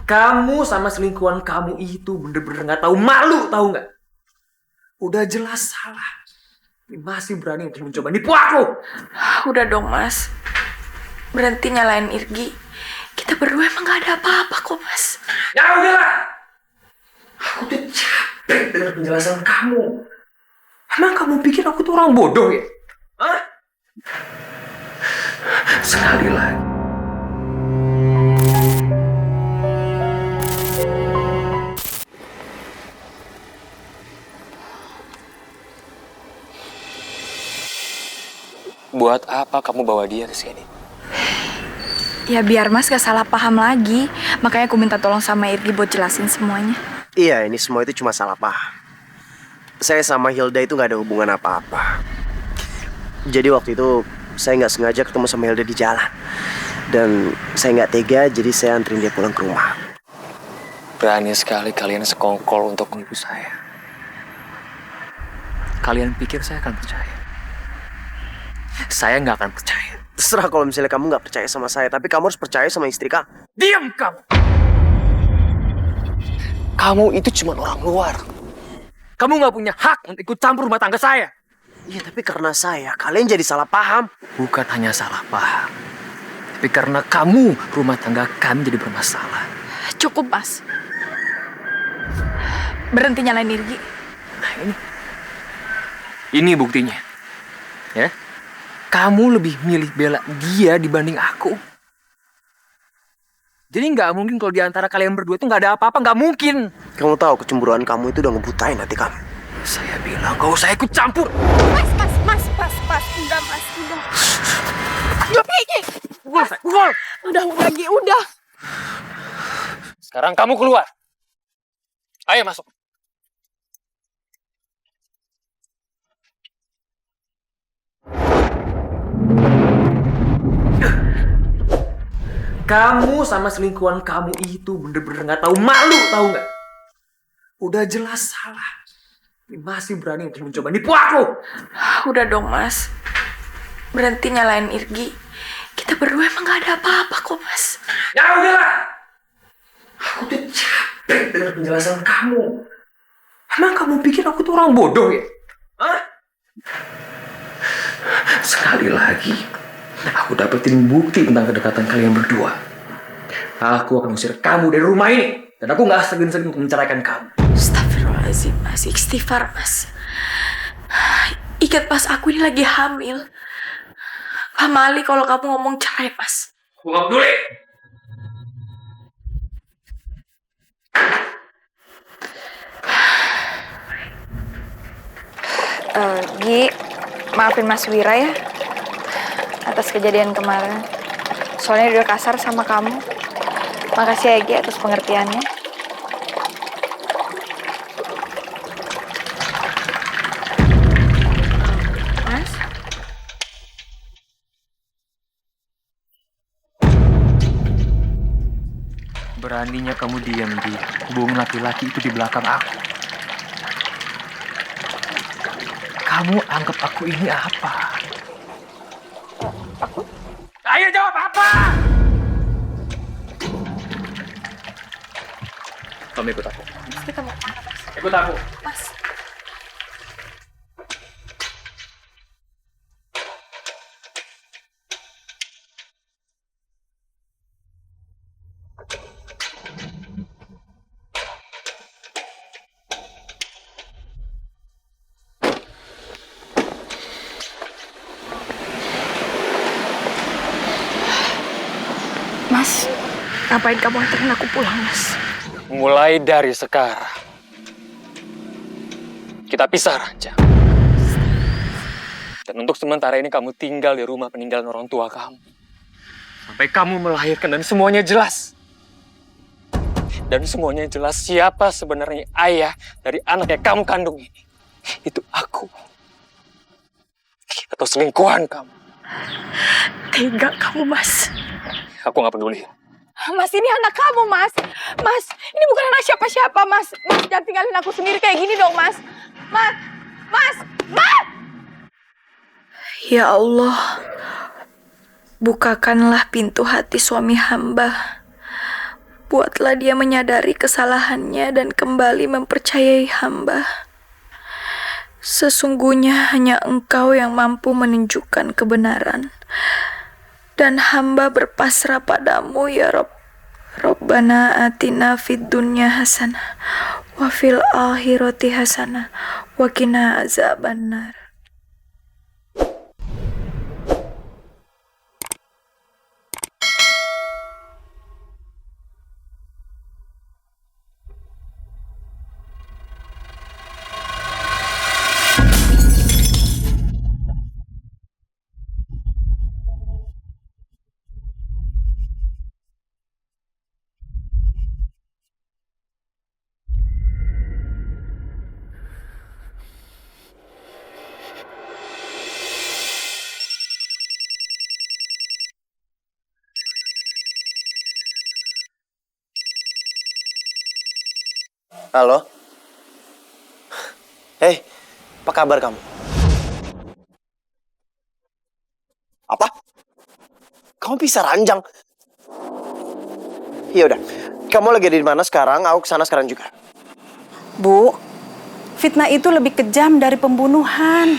Kamu sama selingkuhan kamu itu bener-bener gak tahu malu, tahu nggak? Udah jelas salah. Masih berani untuk mencoba nipu aku. Udah dong Mas, berhenti nyalain Irgi. Kita berdua emang gak ada apa-apa kok Mas. Ya udahlah. Aku tuh capek dengan penjelasan kamu. Emang kamu pikir aku tuh orang bodoh ya? Hah? Sekali lagi. Buat apa kamu bawa dia ke sini? Ya biar Mas gak salah paham lagi. Makanya aku minta tolong sama Irgi buat jelasin semuanya. Iya, ini semua itu cuma salah paham. Saya sama Hilda itu gak ada hubungan apa-apa. Jadi waktu itu saya gak sengaja ketemu sama Hilda di jalan. Dan saya gak tega, jadi saya anterin dia pulang ke rumah. Berani sekali kalian sekongkol untuk menipu saya. Kalian pikir saya akan percaya? Saya nggak akan percaya. Terserah kalau misalnya kamu gak percaya sama saya, tapi kamu harus percaya sama istri kamu. Diam kamu. Kamu itu cuma orang luar. Kamu gak punya hak untuk ikut campur rumah tangga saya. Iya, tapi karena saya, kalian jadi salah paham. Bukan hanya salah paham, tapi karena kamu, rumah tangga kami jadi bermasalah. Cukup Mas. Berhenti nyalain Irgi. Nah ini buktinya. Ya, kamu lebih milih bela dia dibanding aku. Jadi nggak mungkin kalau diantara kalian berdua itu nggak ada apa-apa, nggak mungkin. Kamu tahu kecemburuan kamu itu udah ngebutain hati kamu. Saya bilang gak usah ikut campur. Mas, udah Mas, udah. Pukul. Udah, Gi, udah. Sekarang kamu keluar. Ayo masuk. Kamu sama selingkuhan kamu itu bener-bener gak tahu malu, tahu nggak? Udah jelas salah. Masih berani untuk mencoba nipu aku. Udah dong Mas, berhenti nyalain Irgi. Kita berdua emang gak ada apa-apa kok Mas. Ya udahlah. Aku tuh capek dengan penjelasan kamu. Emang kamu pikir aku tuh orang bodoh ya? Hah? Sekali lagi, aku dapetin bukti tentang kedekatan kalian berdua. Aku akan usir kamu dari rumah ini. Dan aku gak segan-segan untuk menceraikan kamu. Astagfirullahaladzim Mas, istighfar Mas. Ingat pas aku ini lagi hamil. Pak Mali kalau kamu ngomong cerai Mas. Aku gak peduli. Gi, maafin Mas Wira ya atas kejadian kemarin. Soalnya dia udah kasar sama kamu. Makasih ya Gi atas pengertiannya. Mas? Beraninya kamu diam di hubungan laki-laki itu di belakang aku. Kamu anggap aku ini apa? Ayo jawab apa? Kamu ikut aku. Kita mau kemana Mas? Ikut aku. Mas. Mas, ngapain kamu anterin aku pulang, Mas? Mulai dari sekarang, kita pisah ranjang. Dan untuk sementara ini kamu tinggal di rumah peninggalan orang tua kamu. Sampai kamu melahirkan dan semuanya jelas. Dan semuanya jelas siapa sebenarnya ayah dari anak yang kamu kandung ini. Itu aku. Atau selingkuhan kamu. Tega kamu, Mas. Aku gak peduli. Mas, ini anak kamu, Mas. Mas, ini bukan anak siapa-siapa, Mas. Mas, jangan tinggalin aku sendiri kayak gini dong, Mas. Mas! Ya Allah, bukakanlah pintu hati suami hamba. buatlah dia menyadari kesalahannya dan kembali mempercayai hamba. Sesungguhnya hanya Engkau yang mampu menunjukkan kebenaran. Dan hamba berpasrah padamu ya Rob. Rabbana atina fid dunya hasanah wa fil akhirati hasanah wa qina azabannar. Halo? Hei, apa kabar kamu? Apa? Kamu bisa ranjang? Ya udah, kamu lagi di mana sekarang? Aku kesana sekarang juga. Bu, fitnah itu lebih kejam dari pembunuhan.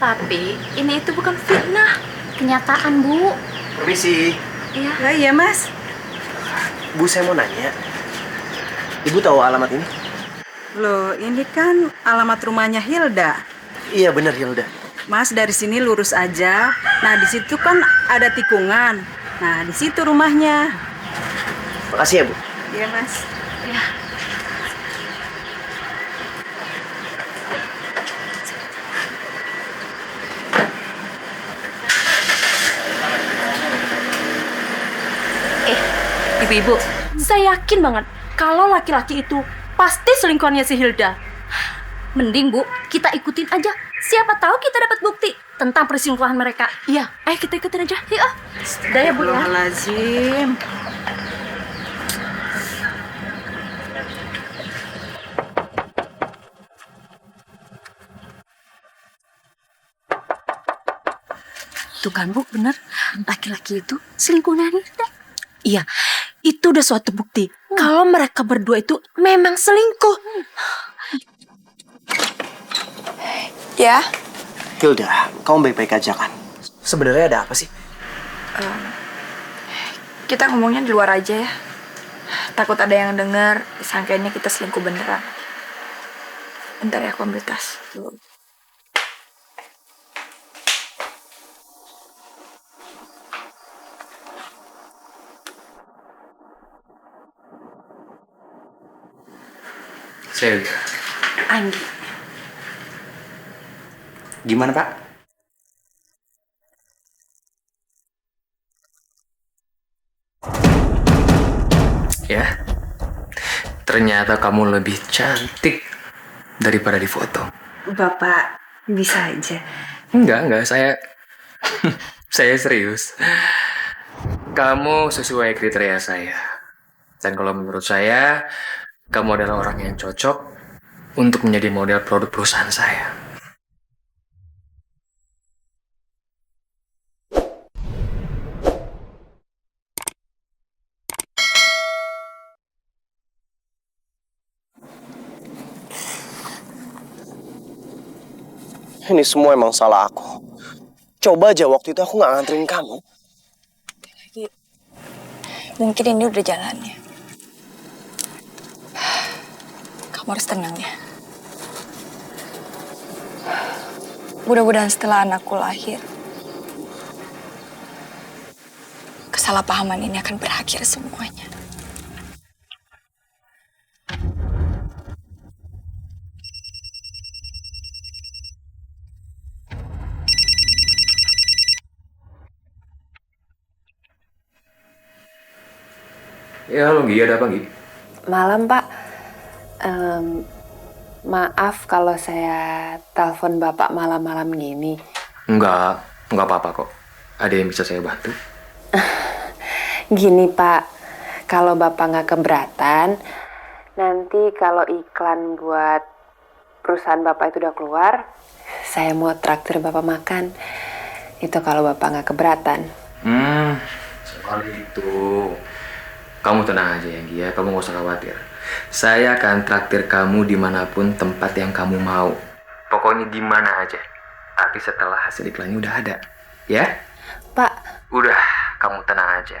Tapi ini itu bukan fitnah, kenyataan, Bu. Permisi. Iya. Iya, Mas. Bu, saya mau nanya. Ibu tahu alamat ini? Loh, ini kan alamat rumahnya Hilda. Iya benar Hilda. Mas dari sini lurus aja. Nah, di situ kan ada tikungan. Nah, di situ rumahnya. Makasih ya Bu. Iya, Mas. Ibu-ibu, saya yakin banget kalau laki-laki itu pasti selingkuhannya si Hilda. Mending Bu, kita ikutin aja. Siapa tahu kita dapat bukti tentang perselingkuhan mereka. Iya, ayo kita ikutin aja. Yuk, udah ya Bu ya. Astagfirullahaladzim. Tuh kan Bu, bener. Laki-laki itu selingkuhannya Hilda. Iya, itu udah suatu bukti kalau mereka berdua itu memang selingkuh. Ya, Hilda, kamu baik-baik aja kan? Sebenarnya ada apa sih? kita ngomongnya di luar aja ya. Takut ada yang dengar, sangkanya kita selingkuh beneran. Bentar ya, aku ambil tas dulu. Selda. Anggi. Gimana, Pak? Ya, ternyata kamu lebih cantik daripada di foto. Bapak bisa aja. Enggak, saya saya serius. Kamu sesuai kriteria saya. Dan kalau menurut saya, kamu adalah orang yang cocok untuk menjadi model produk perusahaan saya. Ini semua emang salah aku. Coba aja waktu itu aku nggak nganterin kamu. Mungkin ini udah jalannya. Kamu harus tenang ya. Mudah-mudahan setelah anakku lahir, kesalahpahaman ini akan berakhir semuanya. Ya, halo Gi, ada apa Gi? Malam, Pak. Maaf kalau saya telepon Bapak malam-malam gini. Enggak apa-apa kok. Ada yang bisa saya bantu? Gini, Pak. Kalau Bapak nggak keberatan, nanti kalau iklan buat perusahaan Bapak itu udah keluar, saya mau traktir Bapak makan. Itu kalau Bapak nggak keberatan. Soal itu. Kamu tenang aja ya, Gia. Kamu gak usah khawatir. Saya akan traktir kamu dimanapun tempat yang kamu mau. Pokoknya di mana aja. Tapi setelah hasil iklannya udah ada. Ya? Pak, Udah, kamu tenang aja.